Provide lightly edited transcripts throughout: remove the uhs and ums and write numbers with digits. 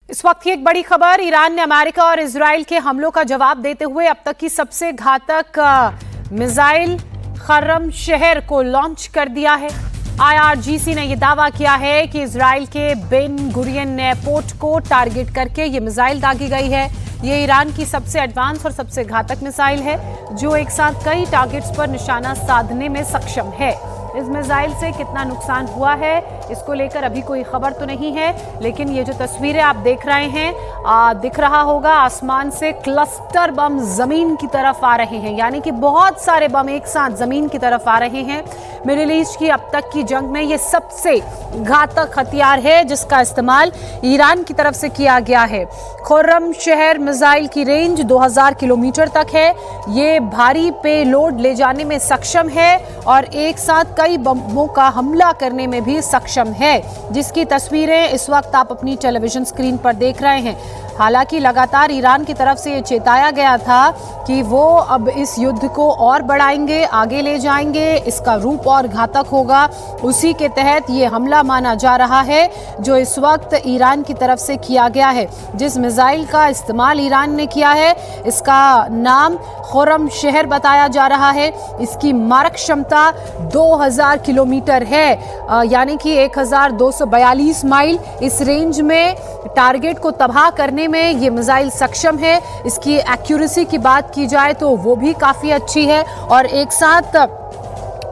इस वक्त की एक बड़ी खबर, ईरान ने अमेरिका और इजराइल के हमलों का जवाब देते हुए अब तक की सबसे घातक मिसाइल खर्रम शहर को लॉन्च कर दिया है। आईआरजीसी ने यह दावा किया है कि इजराइल के बेन गुरियन एयरपोर्ट को टारगेट करके ये मिसाइल दागी गई है। ये ईरान की सबसे एडवांस और सबसे घातक मिसाइल है जो एक साथ कई टारगेट्स पर निशाना साधने में सक्षम है। इस मिसाइल से कितना नुकसान हुआ है इसको लेकर अभी कोई खबर तो नहीं है, लेकिन ये जो तस्वीरें आप देख रहे हैं दिख रहा होगा आसमान से क्लस्टर बम जमीन की तरफ आ रहे हैं, यानी कि बहुत सारे बम एक साथ जमीन की तरफ आ रहे हैं। मिडिल ईस्ट की अब तक की जंग में ये सबसे घातक हथियार है जिसका इस्तेमाल ईरान की तरफ से किया गया है। खुर्रम शहर मिसाइल की रेंज 2000 किलोमीटर तक है। ये भारी पेलोड ले जाने में सक्षम है और एक साथ कई बमों का हमला करने में भी सक्षम है, जिसकी तस्वीरें इस वक्त आप अपनी टेलीविजन स्क्रीन पर देख रहे हैं। हालांकि लगातार ईरान की तरफ से ये चेताया गया था कि वो अब इस युद्ध को और बढ़ाएंगे, आगे ले जाएंगे, इसका रूप और घातक होगा। उसी के तहत ये हमला माना जा रहा है जो इस वक्त ईरान की तरफ से किया गया है। जिस मिसाइल का इस्तेमाल ईरान ने किया है इसका नाम खुर्रम शहर बताया जा रहा है। इसकी मारक क्षमता 2000 किलोमीटर है, यानी कि 1242 माइल। इस रेंज में टारगेट को तबाह करने में ये मिसाइल सक्षम है। इसकी एक्यूरेसी की बात की जाए तो वो भी काफी अच्छी है और एक साथ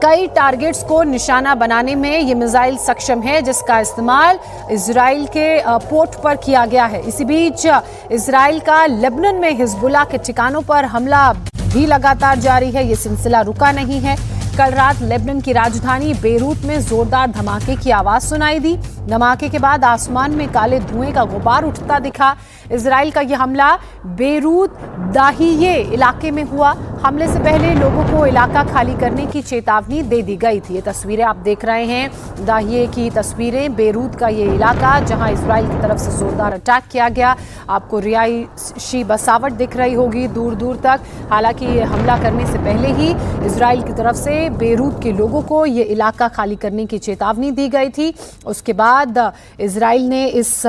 कई टारगेट्स को निशाना बनाने में ये मिसाइल सक्षम है, जिसका इस्तेमाल इजराइल के पोर्ट पर किया गया है। इसी बीच इजराइल का लेबनान में हिजबुल्लाह के ठिकानों पर हमला भी लगातार जारी है। ये सिलसिला रुका नहीं है। कल रात लेबनान की राजधानी बेरूत में जोरदार धमाके की आवाज सुनाई दी। धमाके के बाद आसमान में काले धुएं का गुबार उठता दिखा। इजराइल का यह हमला बेरूत दाहिये इलाके में हुआ। हमले से पहले लोगों को इलाका खाली करने की चेतावनी दे दी गई थी। ये तस्वीरें आप देख रहे हैं, दाहिये की तस्वीरें, बेरूत का ये इलाका जहां इजराइल की तरफ से जोरदार अटैक किया गया। आपको रिहायशी बसावट दिख रही होगी दूर दूर तक। हालांकि ये हमला करने से पहले ही इजराइल की तरफ से बेरूत के लोगों को ये इलाका खाली करने की चेतावनी दी गई थी। उसके बाद इजराइल ने इस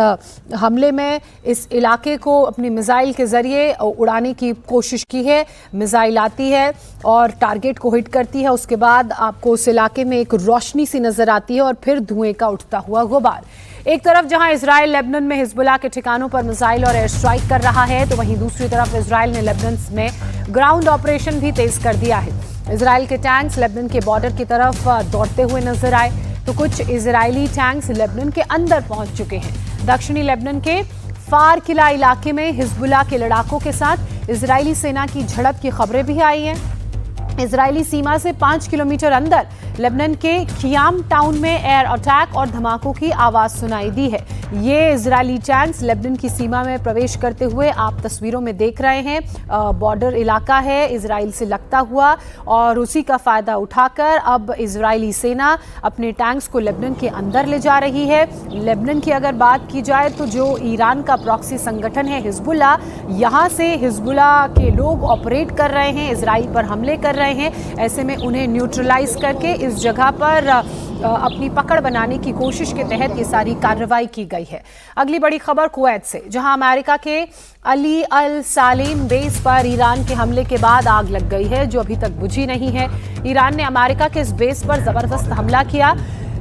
हमले में इस इलाके को अपनी मिसाइल के जरिए उड़ाने की कोशिश की है। मिसाइल आती है और टारगेट को हिट करती है, उसके बाद आपको उस इलाके में एक रोशनी सी नजर आती है और फिर धुएं का उठता हुआ गुबार। एक तरफ जहां इजराइल लेबनान में हिजबुल्लाह के ठिकानों पर मिसाइल और एयर स्ट्राइक कर रहा है, तो वहीं दूसरी तरफ इजराइल ने लेबनान में ग्राउंड ऑपरेशन भी तेज कर दिया है। इजराइल के टैंक्स लेबनान के बॉर्डर की तरफ दौड़ते हुए नजर आए, तो कुछ इजरायली टैंक्स लेबनान के अंदर पहुंच चुके हैं। दक्षिणी लेबनान के फार किला इलाके में हिजबुल्लाह के लड़ाकों के साथ इजरायली सेना की झड़प की खबरें भी आई हैं। इजरायली सीमा से 5 किलोमीटर अंदर लेबनान के खियाम टाउन में एयर अटैक और धमाकों की आवाज सुनाई दी है। ये इजरायली टैंक्स लेबनान की सीमा में प्रवेश करते हुए आप तस्वीरों में देख रहे हैं। बॉर्डर इलाका है इजराइल से लगता हुआ और उसी का फायदा उठाकर अब इजरायली सेना अपने टैंक्स को लेबनान के अंदर ले जा रही है। लेबनान की अगर बात की जाए तो जो ईरान का प्रॉक्सी संगठन है हिजबुल्लाह, यहाँ से हिजबुल्लाह के लोग ऑपरेट कर रहे हैं, इजराइल पर हमले कर रहे हैं। ऐसे में उन्हें न्यूट्रलाइज करके इस जगह पर अपनी पकड़ बनाने की कोशिश के तहत ये सारी कार्रवाई की गई है। अगली बड़ी खबर कुवैत से, जहां अमेरिका के अली अल सालेम बेस पर ईरान के हमले के बाद आग लग गई है जो अभी तक बुझी नहीं है। ईरान ने अमेरिका के इस बेस पर जबरदस्त हमला किया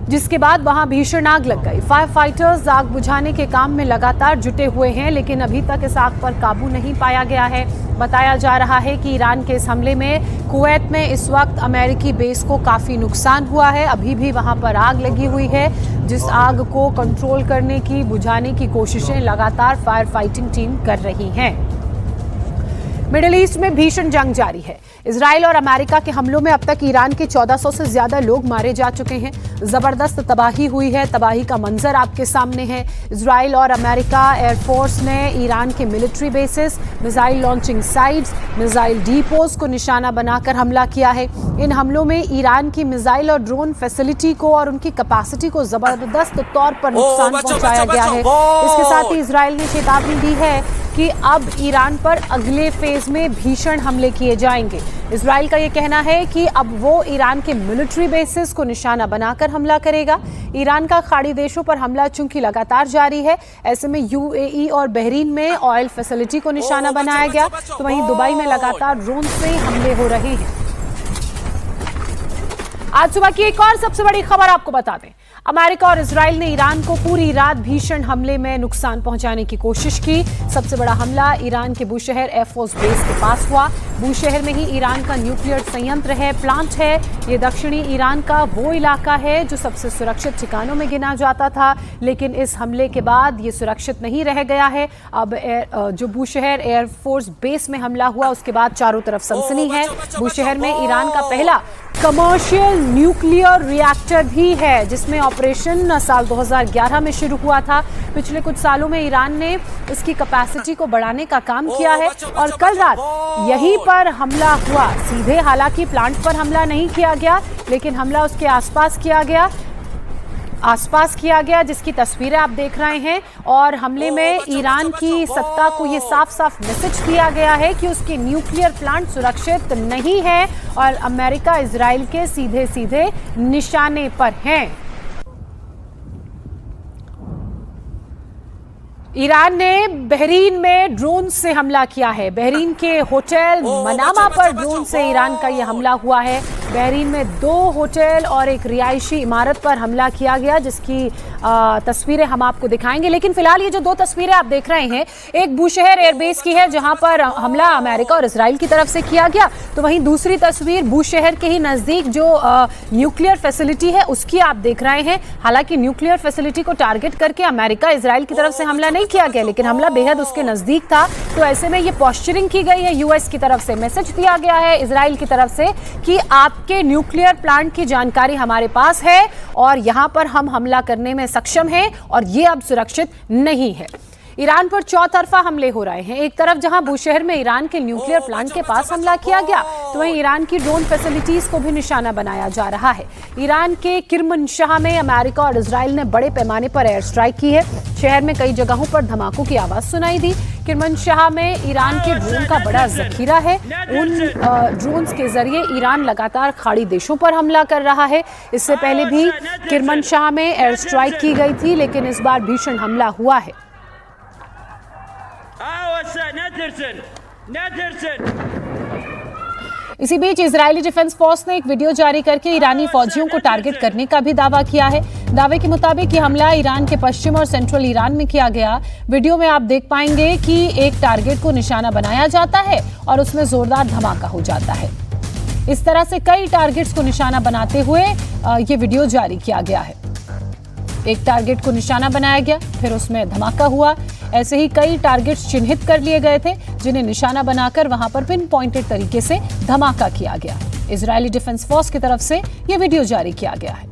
जिसके बाद वहां भीषण आग लग गई। फायर फाइटर्स आग बुझाने के काम में लगातार जुटे हुए हैं, लेकिन अभी तक इस आग पर काबू नहीं पाया गया है। बताया जा रहा है कि ईरान के इस हमले में कुवैत में इस वक्त अमेरिकी बेस को काफी नुकसान हुआ है। अभी भी वहां पर आग लगी हुई है, जिस आग को कंट्रोल करने की, बुझाने की कोशिशें लगातार फायर फाइटिंग टीम कर रही हैं। मिडिल ईस्ट में भीषण जंग जारी है। इजराइल और अमेरिका के हमलों में अब तक ईरान के 1400 से ज्यादा लोग मारे जा चुके हैं। जबरदस्त तबाही हुई है, तबाही का मंजर आपके सामने है। इजराइल और अमेरिका एयरफोर्स ने ईरान के military bases, missile launching sites, missile depots को निशाना बनाकर हमला किया है। इन हमलों में ईरान की मिसाइल और ड्रोन फैसिलिटी को और उनकी कैपेसिटी को जबरदस्त तौर पर नुकसान पहुंचाया गया है। इसके साथ ही इजराइल ने चेतावनी दी है कि अब ईरान पर अगले फेज में भीषण हमले किए जाएंगे। इजराइल का यह कहना है कि अब वो ईरान के मिलिट्री बेसिस को निशाना बनाकर हमला करेगा। ईरान का खाड़ी देशों पर हमला चूंकि लगातार जारी है, ऐसे में यूएई और बहरीन में ऑयल फैसिलिटी को निशाना बनाया गया, तो वहीं दुबई में लगातार ड्रोन से हमले हो रहे हैं। आज सुबह की एक और सबसे बड़ी खबर आपको बता दें, अमेरिका और इजराइल ने ईरान को पूरी रात भीषण हमले में नुकसान पहुंचाने की कोशिश की। सबसे बड़ा हमला ईरान के बूशहर एयरफोर्स बेस के पास हुआ। बूशहर में ही ईरान का न्यूक्लियर संयंत्र है, प्लांट है। ये दक्षिणी ईरान का वो इलाका है जो सबसे सुरक्षित ठिकानों में गिना जाता था, लेकिन इस हमले के बाद ये सुरक्षित नहीं रह गया है। अब जो बूशहर एयरफोर्स बेस में हमला हुआ उसके बाद चारों तरफ सनसनी है। बूशहर में ईरान का पहला कमर्शियल न्यूक्लियर रिएक्टर भी है, जिसमें ऑपरेशन साल 2011 में शुरू हुआ था। पिछले कुछ सालों में ईरान ने इसकी कैपेसिटी को बढ़ाने का काम किया है और कल रात यहीं पर हमला हुआ। सीधे हालांकि प्लांट पर हमला नहीं किया गया, लेकिन हमला उसके आसपास किया गया, जिसकी तस्वीरें आप देख रहे हैं। और हमले में ईरान की सत्ता को ये साफ साफ मैसेज दिया गया है कि उसके न्यूक्लियर प्लांट सुरक्षित नहीं है और अमेरिका इजराइल के सीधे सीधे निशाने पर हैं। ईरान ने बहरीन में ड्रोन से हमला किया है। बहरीन के होटल मनामा पर ड्रोन से ईरान का यह हमला हुआ है। बहरीन में 2 होटल और एक रिहायशी इमारत पर हमला किया गया, जिसकी तस्वीरें हम आपको दिखाएंगे। लेकिन फिलहाल ये जो 2 तस्वीरें आप देख रहे हैं, एक बूशहर एयरबेस की है जहां पर हमला अमेरिका और इजराइल की तरफ से किया गया, तो वहीं दूसरी तस्वीर बूशहर के ही नजदीक जो न्यूक्लियर फैसिलिटी है उसकी आप देख रहे हैं। हालांकि न्यूक्लियर फैसिलिटी को टारगेट करके अमेरिका इजराइल की तरफ से हमला नहीं किया गया, लेकिन हमला बेहद उसके नजदीक था। तो ऐसे में ये पोस्चरिंग की गई है यूएस की तरफ से, मैसेज दिया गया है इजराइल की तरफ से कि आपके न्यूक्लियर प्लांट की जानकारी हमारे पास है और यहां पर हम हमला करने में सक्षम हैं और ये अब सुरक्षित नहीं है। ईरान पर चौतरफा हमले हो रहे हैं। एक तरफ जहां बूशहर में ईरान के न्यूक्लियर प्लांट के पास हमला किया गया, तो वहीं ईरान की ड्रोन फैसिलिटीज को भी निशाना बनाया जा रहा है। ईरान के किरमनशाह में अमेरिका और इजराइल ने बड़े पैमाने पर एयर स्ट्राइक की है। शहर में कई जगहों पर धमाकों की आवाज सुनाई दी। किरमनशाह में ईरान के ड्रोन का बड़ा जखीरा है। उन ड्रोन्स के जरिए ईरान लगातार खाड़ी देशों पर हमला कर रहा है। इससे पहले भी किरमनशाह में एयर स्ट्राइक की गई थी, लेकिन इस बार भीषण हमला हुआ है। इसी बीच इजरायली डिफेंस फोर्स ने एक वीडियो जारी करके ईरानी फौजियों को टारगेट करने का भी दावा किया है। दावे के मुताबिक ये हमला ईरान के पश्चिम और सेंट्रल ईरान में किया गया। वीडियो में आप देख पाएंगे कि एक टारगेट को निशाना बनाया जाता है और उसमें जोरदार धमाका हो जाता है। इस तरह से कई टारगेट्स को निशाना बनाते हुए ये वीडियो जारी किया गया है। एक टारगेट को निशाना बनाया गया, फिर उसमें धमाका हुआ। ऐसे ही कई टारगेट्स चिन्हित कर लिए गए थे, जिन्हें निशाना बनाकर वहां पर पिन पॉइंटेड तरीके से धमाका किया गया। इजरायली डिफेंस फोर्स की तरफ से यह वीडियो जारी किया गया है।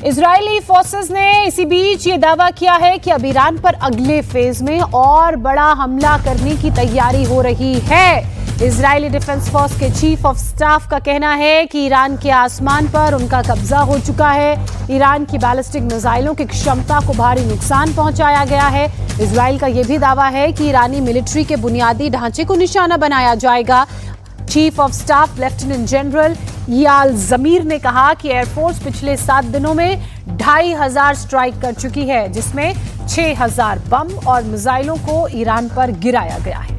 इजरायली फोर्सेस ने इसी बीच ये दावा किया है कि अब ईरान पर अगले फेज में और बड़ा हमला करने की तैयारी हो रही है। इजरायली डिफेंस फोर्स के चीफ ऑफ स्टाफ का कहना है कि ईरान के आसमान पर उनका कब्जा हो चुका है। ईरान की बैलिस्टिक मिसाइलों की क्षमता को भारी नुकसान पहुंचाया गया है। इजराइल का यह भी दावा है कि ईरानी मिलिट्री के बुनियादी ढांचे को निशाना बनाया जाएगा। Chief of staff lieutenant general Eyal Zamir ने कहा कि एयरफोर्स पिछले 7 दिनों में 2500 स्ट्राइक कर चुकी है, जिसमें 6000 बम और मिसाइलों को ईरान पर गिराया गया है।